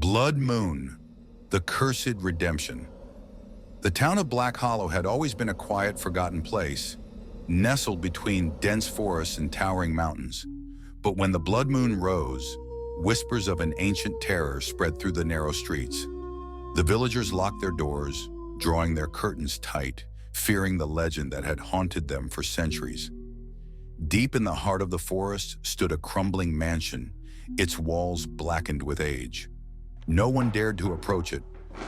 Blood Moon, the cursed redemption. The town of Black Hollow had always been a quiet, forgotten place, nestled between dense forests and towering mountains. But when the blood moon rose, whispers of an ancient terror spread through the narrow streets. The villagers locked their doors, drawing their curtains tight, fearing the legend that had haunted them for centuries. Deep in the heart of the forest stood a crumbling mansion, its walls blackened with age. No one dared to approach it,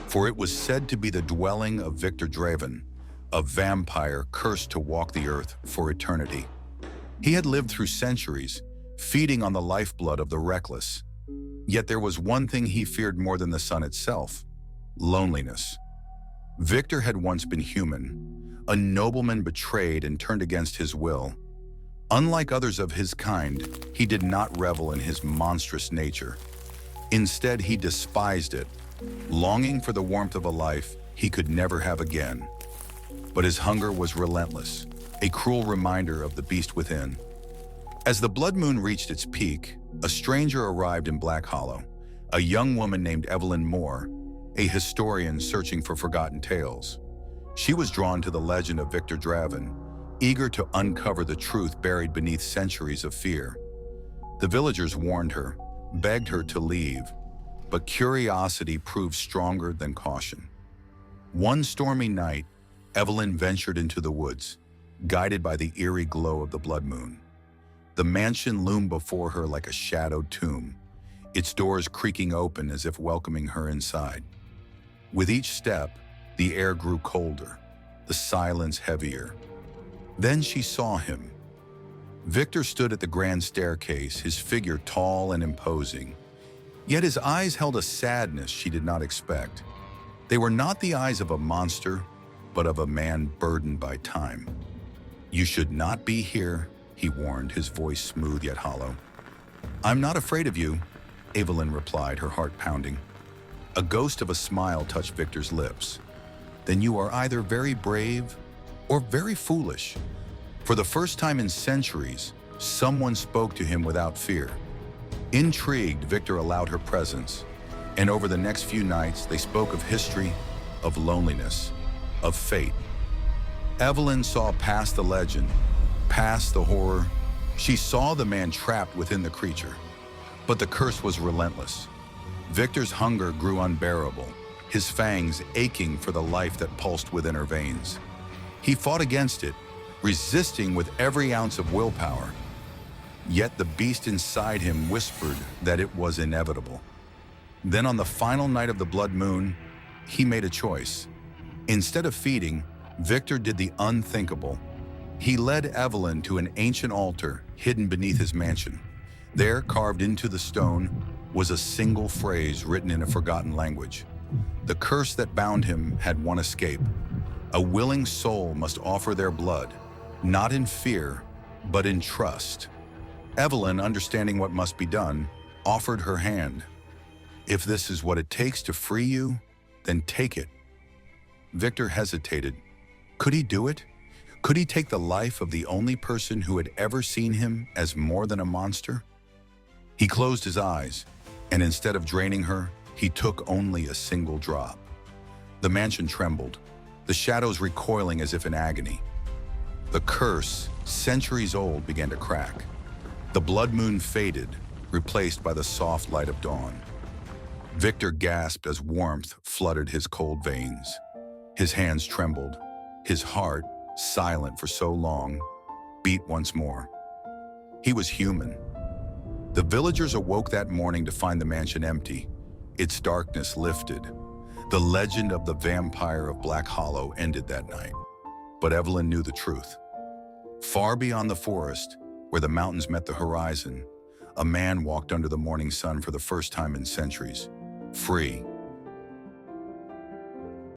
for it was said to be the dwelling of Victor Draven, a vampire cursed to walk the earth for eternity. He had lived through centuries, feeding on the lifeblood of the reckless. Yet there was one thing he feared more than the sun itself: loneliness. Victor had once been human, a nobleman betrayed and turned against his will. Unlike others of his kind, he did not revel in his monstrous nature. Instead, he despised it, longing for the warmth of a life he could never have again. But his hunger was relentless, a cruel reminder of the beast within. As the blood moon reached its peak, a stranger arrived in Black Hollow, a young woman named Evelyn Moore, a historian searching for forgotten tales. She was drawn to the legend of Victor Draven, eager to uncover the truth buried beneath centuries of fear. The villagers warned her, begged her to leave, but curiosity proved stronger than caution. One stormy night, Evelyn ventured into the woods, guided by the eerie glow of the blood moon. The mansion loomed before her like a shadowed tomb, its doors creaking open as if welcoming her inside. With each step, the air grew colder, the silence heavier. Then she saw him. Victor stood at the grand staircase, his figure tall and imposing. Yet his eyes held a sadness she did not expect. They were not the eyes of a monster, but of a man burdened by time. "You should not be here," he warned, his voice smooth yet hollow. "I'm not afraid of you," Evelyn replied, her heart pounding. A ghost of a smile touched Victor's lips. "Then you are either very brave or very foolish." For the first time in centuries, someone spoke to him without fear. Intrigued, Victor allowed her presence, and over the next few nights, they spoke of history, of loneliness, of fate. Evelyn saw past the legend, past the horror. She saw the man trapped within the creature. But the curse was relentless. Victor's hunger grew unbearable, his fangs aching for the life that pulsed within her veins. He fought against it, resisting with every ounce of willpower. Yet the beast inside him whispered that it was inevitable. Then on the final night of the blood moon, he made a choice. Instead of feeding, Victor did the unthinkable. He led Evelyn to an ancient altar hidden beneath his mansion. There, carved into the stone, was a single phrase written in a forgotten language. The curse that bound him had one escape. A willing soul must offer their blood, not in fear, but in trust. Evelyn, understanding what must be done, offered her hand. "If this is what it takes to free you, then take it." Victor hesitated. Could he do it? Could he take the life of the only person who had ever seen him as more than a monster? He closed his eyes, and instead of draining her, he took only a single drop. The mansion trembled, the shadows recoiling as if in agony. The curse, centuries old, began to crack. The blood moon faded, replaced by the soft light of dawn. Victor gasped as warmth flooded his cold veins. His hands trembled. His heart, silent for so long, beat once more. He was human. The villagers awoke that morning to find the mansion empty, its darkness lifted. The legend of the vampire of Black Hollow ended that night. But Evelyn knew the truth. Far beyond the forest, where the mountains met the horizon, a man walked under the morning sun for the first time in centuries, free,